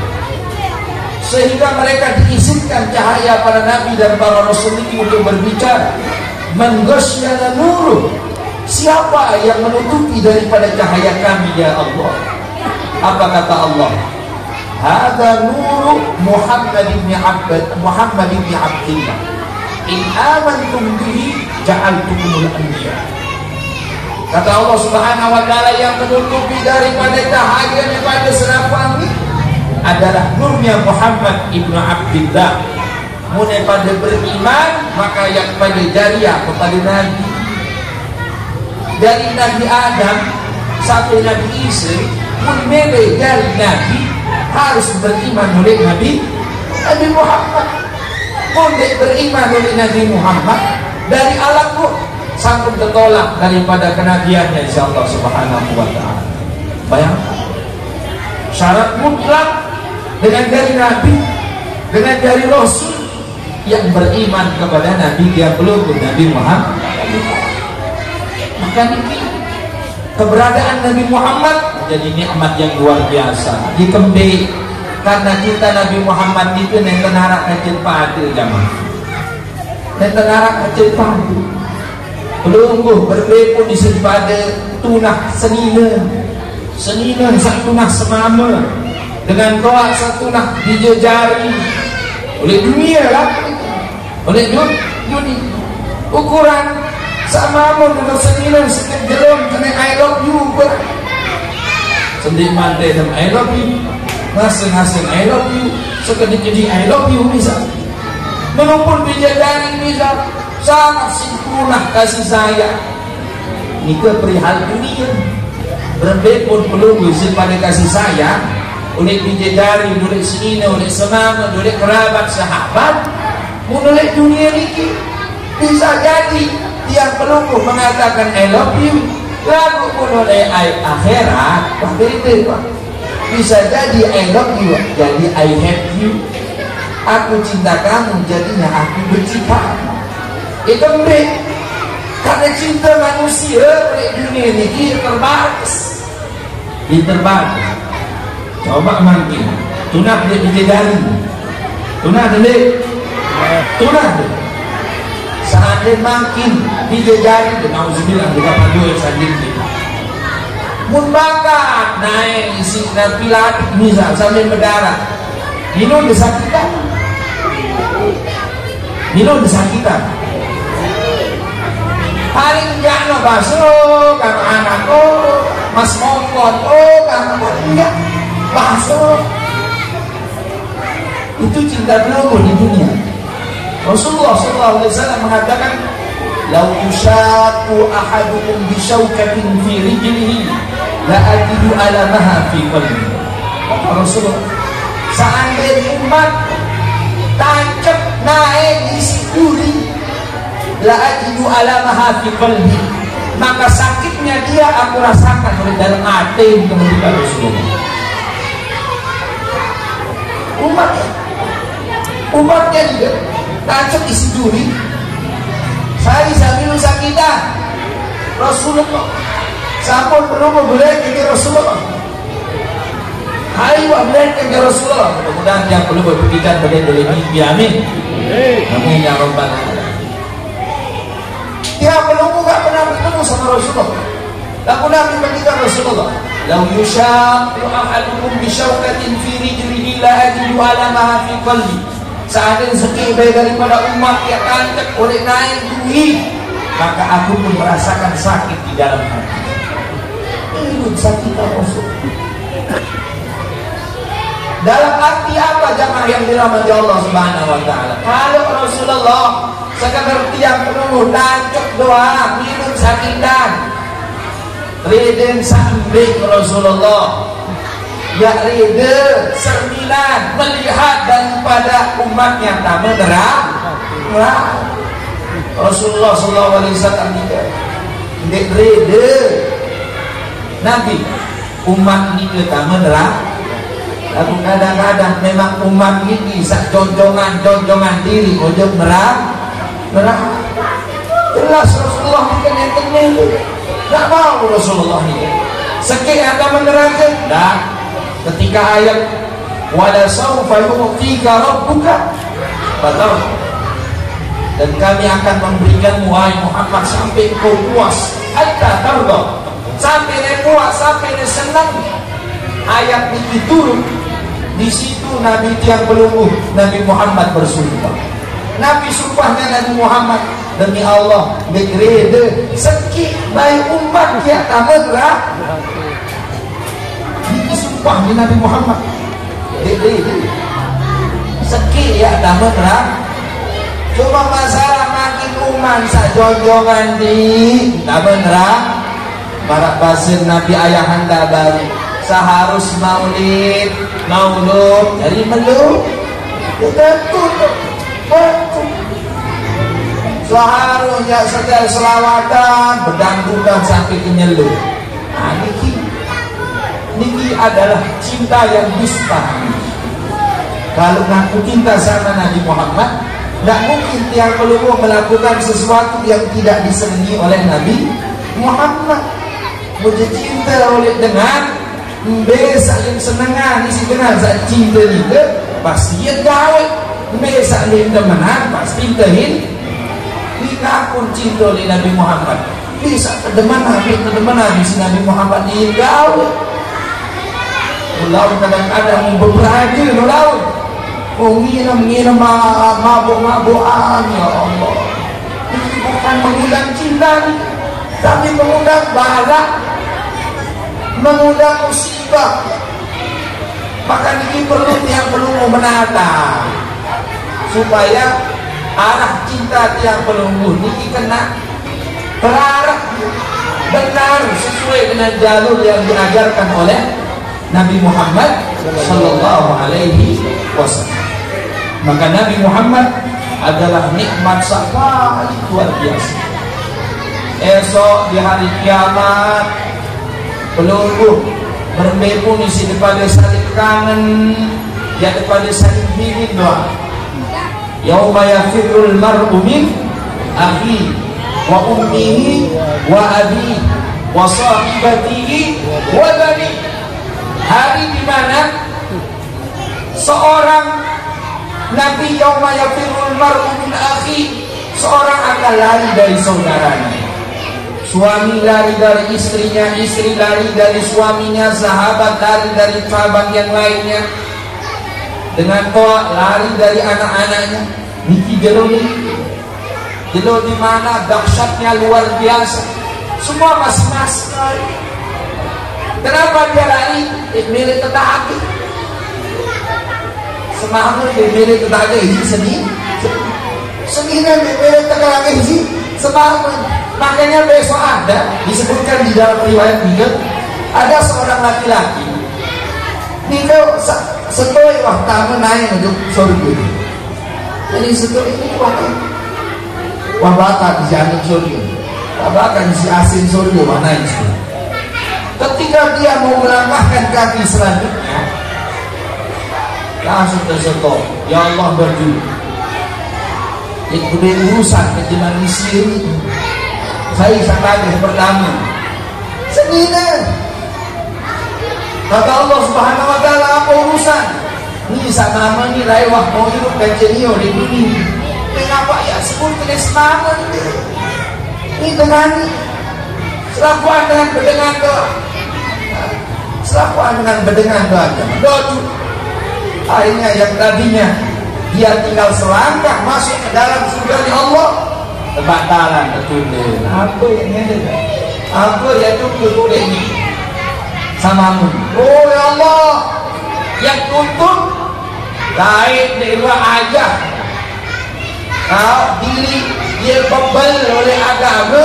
sehingga mereka diizinkan cahaya para nabi dan para rasul itu untuk berbicara. Menghasyana nur, siapa yang menutupi daripada cahaya kami ya Allah? Apa kata Allah? Hada nuru Muhammad ibn Abdillah. In amantum bihi ja'altukumul anbiya. Kata Allah Subhanahu wa ta'ala, yang menutupi daripada cahayanya pada serapan ini adalah nurnya Muhammad ibn Abdillah. Mulai pada beriman, maka yang pada jariah kepada Nabi, dari Nabi Adam sampai Nabi Isa, mulai dari Nabi harus beriman oleh Nabi Muhammad. Mulai beriman oleh Nabi Muhammad dari alam ruh sampai tertolak daripada kenabiannya insyaallah Subhanahu wa ta'ala. Bayangkan syarat mutlak dengan dari Nabi, dengan dari Rasul yang beriman kepada Nabi yang belum Nabi Muhammad. Maka ini keberadaan Nabi Muhammad menjadi nikmat yang luar biasa. Dikembali karena kita Nabi Muhammad itu yang tenarak kecil pada jamaah, yang tenarak kecil pada pelungguh berbepun di pada tunah senina tunah semama dengan doa setunah dijejari oleh dunia lah, oleh dunia ukuran sama dengan senina sikit jelom kena I love you sendiri mantai dan I love you masing-masing I love you sekedip-kedip I love you bisa menumpun bidadari bisa sangat sempurna kasih sayang. Ini perihal dunia berbepun pelunggu pada kasih sayang oleh bidadari, oleh senina, oleh semama, oleh kerabat, sahabat, oleh dunia ini bisa jadi tiang pelunggu mengatakan I love you, lalu pun oleh akhirat bisa jadi I love you jadi I hate you, aku cinta kamu jadinya aku benci kamu. Itu karena cinta manusia oleh dunia ini terbatas. Coba mungkin tunah dia bidadari, tunah dia saat dia makin bidadari, nauzubillah bukan pandu yang sendiri. mun bakat naik isi pilat misal sambil berdarah minum disakitan paling jangan baso karo anak mas mongkon karo enggak baso itu cinta belum di dunia. Rasulullah SAW mengatakan lau yushaku ahadukum bisyaukatin fi rijlihi la ajidu alamaha fi qalbi. Kata Rasulullah, seandainya umat tancap naik di duri la ajidu alamaha fi qalbi, maka sakitnya dia aku rasakan oleh dalam hati. Kemudian Rasulullah umatnya juga tancap isi duri saya sambil sakitan Rasulullah sampun perlu boleh ke Rasulullah ayo boleh ke Rasulullah. Mudah-mudahan yang perlu berpikiran boleh mimpi amin amin ya rabbal alamin. Dia belum gak pernah bertemu sama Rasulullah. Lalu Nabi berkata Rasulullah, "Lau yushaqu ahadukum bi syaukatin fi rijlihi la ajidu alamaha fi qalbi." Seandainya sekibai daripada umat yang tancap oleh naik duri, maka aku pun merasakan sakit di dalam hati. Ini sakit Rasul. Dalam arti apa jamaah yang dirahmati Allah Subhanahu wa taala? Kalau Rasulullah sekadar tiang penuh tancap doa minum sakitan reden sambil Rasulullah ya rede serminan melihat daripada umatnya tak menerang Rasulullah SAW tidak rede Nabi umat ini tak menerang. Lalu kadang-kadang memang umat ini sak jonjongan diri untuk merang jelas Rasulullah bukan yang tenang. Tak mau Rasulullah ini sekali akan menerangkan dan ketika ayat wala sawfa yu'tika rabbuka fatar dan kami akan memberikanmu wahai Muhammad sampai kau puas hatta tarda sampai puas sampai senang. Ayat ini turun di situ Nabi tiang pelungguh Nabi Muhammad bersumpah. Nabi sumpahnya Nabi Muhammad demi Allah begrede sekik baik umat dia tamerah. Ini sumpah di Nabi Muhammad begrede sekik ya tamerah. Cuma masalah makin umat sajonjongan di tamerah. Barak basin Nabi ayahanda baru seharus maulid dari meluk betul seharusnya setiap selawatan berdangdutan sampai kenyelu. Nah, niki adalah cinta yang dusta. Kalau ngaku cinta sama Nabi Muhammad, tidak mungkin tiang pelungguh melakukan sesuatu yang tidak disenangi oleh Nabi Muhammad. Muji cinta oleh dengan saling senengan isi benar saat cinta juga pasti ya gawe saling temenan pasti tahin nikah pun cinta oleh Nabi Muhammad bisa kedeman habis Nabi Muhammad ini gawe ulau kadang-kadang beberapa ulau nginam mabuk-mabukan ya Allah ini bukan mengundang cinta tapi mengundang balak mengundang musibah. Maka ini perlu menata supaya arah cinta tiang pelungguh ini kena terarah benar sesuai dengan jalur yang diajarkan oleh Nabi Muhammad Sallallahu Alaihi Wasallam. Maka Nabi Muhammad adalah nikmat sangat luar biasa. Esok di hari kiamat pelungguh bermepun isi daripada saling kangen ya daripada saling ingin doa. Yauma yafirul mar'u min akhi wa ummihi wa abi wa sahibatihi wa bani. Hari di mana seorang Nabi yauma yafirul mar'u min akhi, seorang akan lari dari saudaranya. suami lari dari istrinya, istri lari dari suaminya, sahabat lari dari sahabat yang lainnya, dengan toa lari dari anak-anaknya. Niki jelo di mana dahsyatnya luar biasa. Semua mas-mas. Kenapa dia lari? Milik tetangga. Semangat milik tetangga ini seninya milik tetangga ini semangat. Makanya besok ada disebutkan di dalam riwayat juga, ada seorang laki-laki nikah setoi waktu naik untuk surga. Jadi setoi ini wabaka di jalan surga, wabaka di asin surga mana itu. Ketika dia mau melangkahkan kaki selanjutnya, langsung tersentuh, ya Allah berjudi. Itu urusan kejiman siri. Saya sampai yang pertama, senina. Kata Allah Subhanahu Wa Taala, apa urusan? Ini sama ini lewat mau hidup dan jadi di dunia. Kenapa ya sebut jenis nama ini dengan selakuan dengan berdengan doa, selakuan dengan berdengan doa. Doa akhirnya yang tadinya dia tinggal selangkah masuk ke dalam surga Allah, kebatalan tertunda. Apa yang ada? Apa yang tuntut ini samamu? Oh ya Allah, yang tuntut lain dari luar aja. Diri dia bebel oleh agama,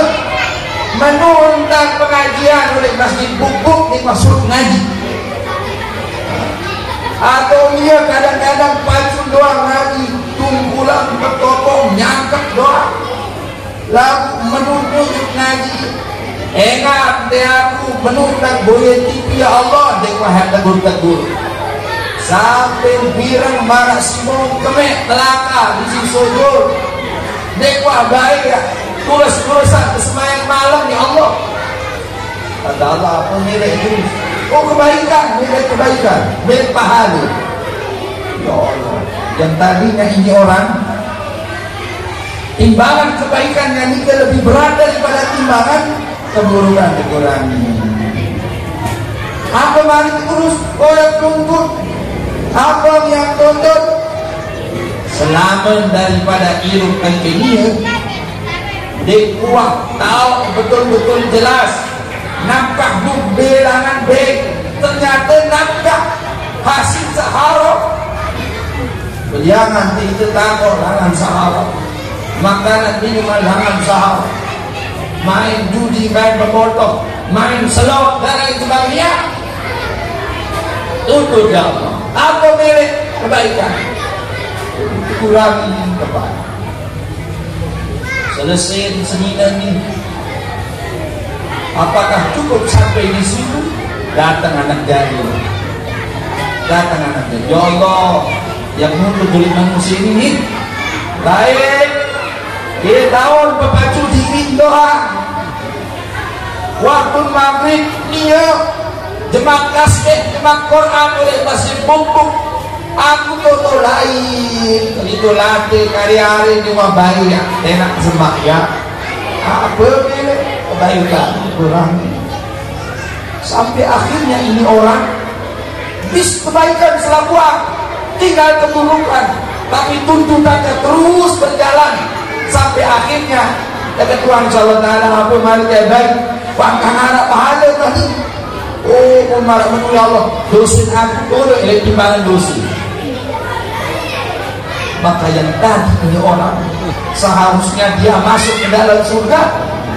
menuntas pengajian oleh masjid bubuk di masuk ngaji, atau dia kadang-kadang pacu doa ngaji, tunggulan bertopong nyangkep doa, lalu menuntut ngaji. Enggak dia aku menuntut boleh tipi ya Allah, dia wahai tegur-tegur. Sampai birang marah simong kemek telaka di sisi sujud. Dekwa baik ya, tulis-tulisan kesemayang malam ya Allah. Kata Allah apa nilai itu? Oh kebaikan, nilai kebaikan, nilai pahala. Ya Allah, yang tadinya ini orang, timbangan kebaikannya ini lebih berat daripada timbangan keburukan dikurangi. Apa mari terus? Oh yang tuntut. Apa yang tuntut? Selamat daripada iruk dan kenia. Dia kuat tahu betul-betul jelas. Nampak belangan baik, ternyata nampak hasil sahara. Jangan itu takut langan sahara. Makanan minuman langan sahara. Main judi, main berbotok, main selawat dan lain sebagainya. Tuntut ya Allah. Apa milik kebaikan? Kurangi kebaikan. Selesai seninan ini. Apakah cukup sampai di situ? Datang anak jahil. Datang anak jahil. Ya Allah, yang untuk beli manusia ini baik. Dia tahun berpacu diri doa. Waktu maghrib dia jemaat kasih, jemaat Quran oleh masjid bubuk. Aku tuh lain, itu latih hari-hari di wabai ya, enak semak ya. Apa ini kebaikan kurang. Sampai akhirnya ini orang bis kebaikan selakuan, tinggal keburukan, tapi tuntutannya terus berjalan sampai akhirnya kata Tuhan SWT apa mari baik, bangkang anak pahala tadi. Oh, pun marah menurut Allah, dosin aku turun oleh timbangan dosin. Maka yang tadi ini orang seharusnya dia masuk ke dalam surga,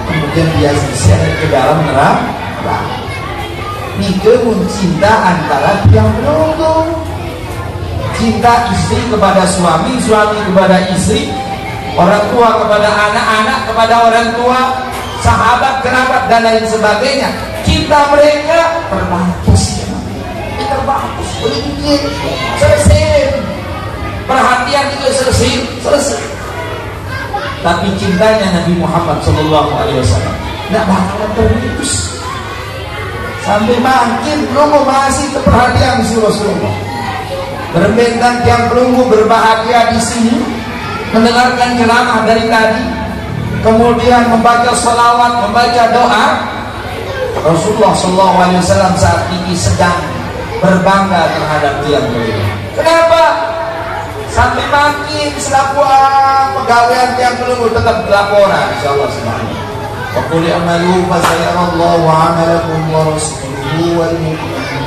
kemudian dia diseret ke dalam neraka. Ini cinta antara yang menunggu, cinta istri kepada suami, suami kepada istri, orang tua kepada anak-anak, kepada orang tua, sahabat, kerabat dan lain sebagainya. Cinta mereka terbatas, terbatas, sedikit, selesai. Perhatian itu selesai. Tapi cintanya Nabi Muhammad SAW tidak bakalan terputus. Sampai makin nunggu masih perhatian si Rasulullah. Berbentang tiang pelunggu berbahagia di sini, mendengarkan ceramah dari tadi. kemudian membaca salawat, membaca doa. Rasulullah SAW saat ini sedang berbangga terhadap tiang beliau. Kenapa? Sampai makin selaku pegawai tiang beliau tetap laporan, insyaallah subhanahu. Wa qul i'malu fa sayarallahu 'amalakum wa rasuluhu wal mu'minun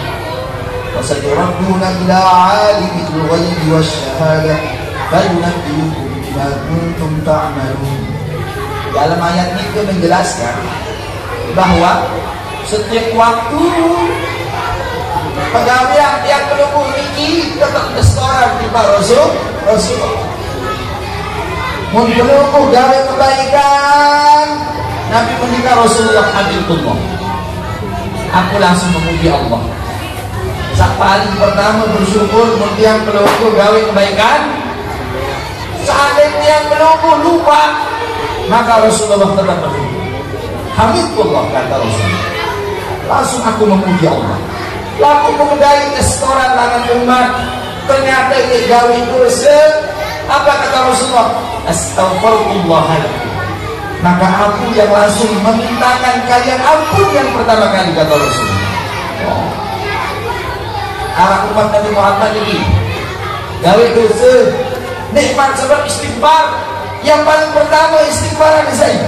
wa sayuradduna ila 'alimil ghaibi wasyahada fayunabbi'ukum bima kuntum ta'malun. Dalam ayat itu menjelaskan bahwa setiap waktu pegawai yang menunggu ini tetap restoran di Rasulullah. Menunggu gawe kebaikan, Nabi menikah Rasulullah habibullah. Aku langsung memuji Allah. Saat paling pertama bersyukur, kemudian menunggu gawe kebaikan. Saat yang menunggu lupa, maka Rasulullah tetap bersyukur. Hamidullah kata Rasulullah. Langsung aku memuji Allah. Laku mengendai restoran tangan umat, ternyata ini gawe dosa. Apa kata Rasulullah? Astaghfirullahaladzim. Maka aku yang langsung memintakan kalian ampun yang pertama kali, kata Rasulullah. Arah umat Nabi Muhammad ini gawe dosa, nikmat sebab istighfar. Yang paling pertama istighfar ada saya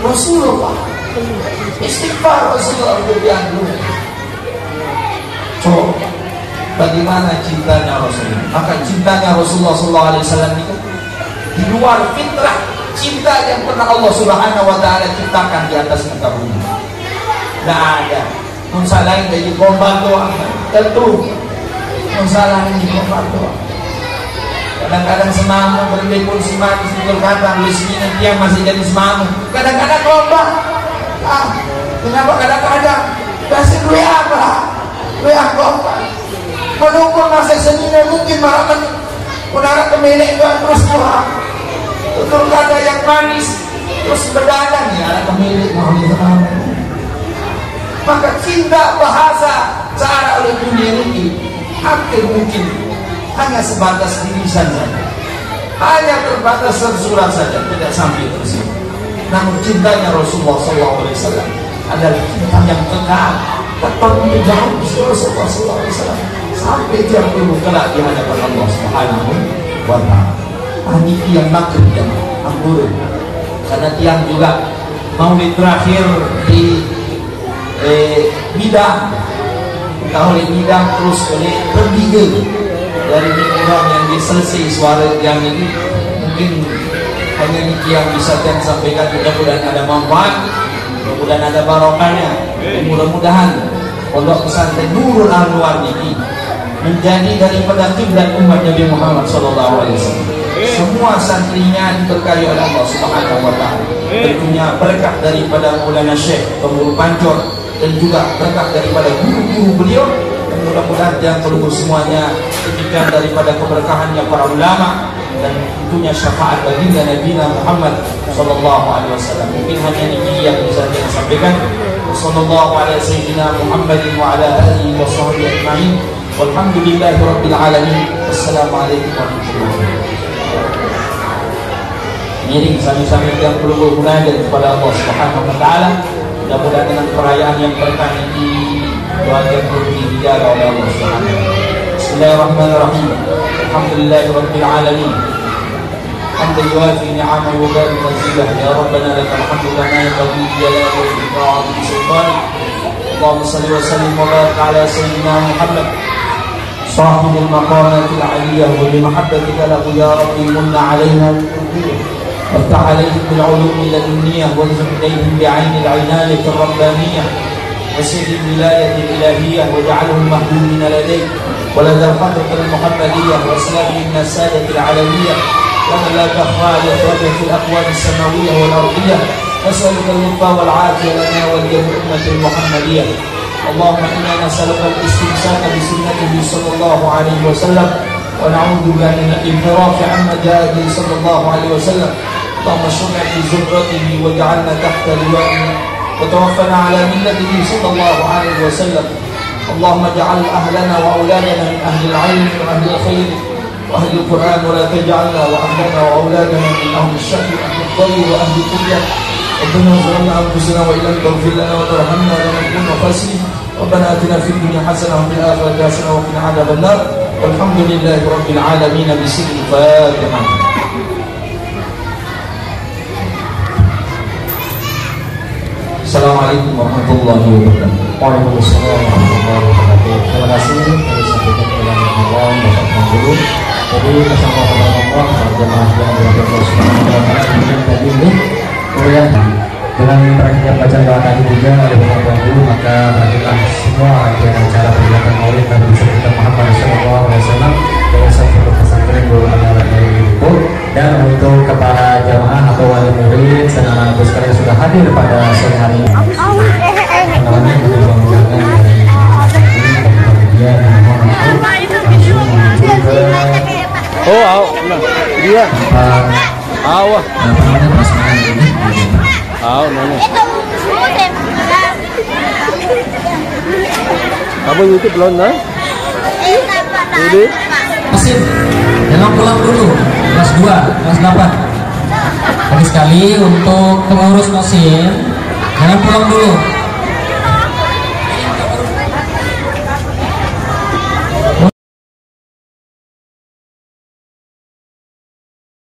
Rasulullah. Istighfar Rasulullah untuk diambil. So, bagaimana cintanya Rasulullah? Maka cintanya Rasulullah SAW itu di luar fitrah cinta yang pernah Allah Subhanahu Wa Taala ciptakan di atas muka bumi. Tidak ada. Mensalahin dari gombal doang. Tentu mensalahin di gombal doang. Kadang-kadang semangat berlipur semangat betul kata Wisni nanti yang masih jadi semangat. Kadang-kadang gombal. Kenapa kadang-kadang kasih duit apa? Duit gombal. Menunggu masa seninya mungkin malah menara kemilik Tuhan terus Tuhan. Betul kata yang manis terus berdadan ya anak pemilik mau diterang. Maka cinta bahasa cara oleh dunia ini hampir mungkin hanya sebatas tulisan saja, hanya terbatas tersurat saja, tidak sampai tersebut. Namun cintanya Rasulullah SAW adalah cinta yang kekal, tetap menjauh Rasulullah SAW sampai tiang dulu kelak di hadapan Allah Subhanahu Wa Taala. Ini tiang maghrib dan anggur, karena tiang juga maulid terakhir di bidang tahun bidang terus oleh bertiga dari orang yang diselesai suara yang ini mungkin hanya ini yang bisa saya sampaikan. Mudah-mudahan ada manfaat, mudah-mudahan ada barokahnya, mudah-mudahan pondok pesantren Nurul Anwar ini menjadi daripada kiblat umat Nabi Muhammad SAW. Semua santrinya diberkahi oleh Allah Subhanahu Wa Taala. Tentunya berkah daripada Maulana Syekh Pemuru Pancor dan juga berkah daripada guru-guru beliau. Dan mudah-mudahan yang perlu semuanya demikian daripada keberkahannya para ulama dan tentunya syafaat baginda Nabi Muhammad SAW. Mungkin hanya ini yang bisa saya sampaikan. Sallallahu alaihi sayyidina Muhammadin wa ala alihi wa sahbihi ajma'in. Walhamdulillahi rabbil alamin. Wassalamualaikum warahmatullahi wabarakatuh. Miring sami-sami yang perlu munajat kepada Allah Subhanahu Wa Taala. Mudah-mudahan dengan perayaan yang berkah ini doa yang perlu dijaga oleh Allah Subhanahu Wa Taala. Bismillahirrahmanirrahim. Alhamdulillahi rabbil alamin. حمدا يوافي نعمه وبارك مزيده يا ربنا لك الحمد كما ينبغي لجلال وجهك وعظيم سلطانك. اللهم صل وسلم وبارك على سيدنا محمد صاحب المقامات العليه وبمحبتك له يا رب من علينا بالقبول وافتح عليهم بالعلوم اللدنيه وارزق اليهم بعين العنايه الربانيه وسر الولايه الالهيه واجعله المحبوبين لديك ولدى الحضره المحمديه واسلام من الساده العالميه ومن لا تخفى يخرج في الاقوام السماويه والارضيه. نسالك اللطف والعافيه لنا وللامه المحمديه. اللهم انا نسالك الاستمساك بسنته صلى الله عليه وسلم ونعوذ بك من الانحراف عما جاء به صلى الله عليه وسلم. اللهم اشرنا في زمرته واجعلنا تحت لوائه وتوفنا على ملته صلى الله عليه وسلم. اللهم اجعل اهلنا واولادنا من اهل العلم واهل الخير وأهل القرآن ولا تجعلنا وأهلنا وأولادنا من أهل الشر الضل وأهل الطغية ربنا ظلمنا أنفسنا وإن لم تغفر لنا وترحمنا لنكونن خاسرين ربنا آتنا في الدنيا حسنة وفي الآخرة حسنة وقنا عذاب النار والحمد لله رب العالمين بسر الفاتحة. Assalamualaikum warahmatullahi wabarakatuh. Waalaikumsalam warahmatullahi wabarakatuh. Terima kasih kami sampaikan kepada Allah Bapak Guru. Jadi bersama kepada Allah jemaah yang berada di sekolah tadi ini, kemudian dengan terakhirnya bacaan doa tadi juga oleh Bapak Guru, maka berakhirlah semua acara peringatan Maulid Nabi kita Muhammad Sallallahu Alaihi Wasallam dari Satu Pesantren Guru Anak dari Ibu. Dan untuk kepada jamaah atau wali murid dan anak-anak sekalian sudah hadir pada sore hari ini. Namanya dia awah kamu itu belum nah? Jadi Masih jangan pulang dulu kelas 2, kelas 8. Sekali untuk pengurus mesin jangan pulang dulu.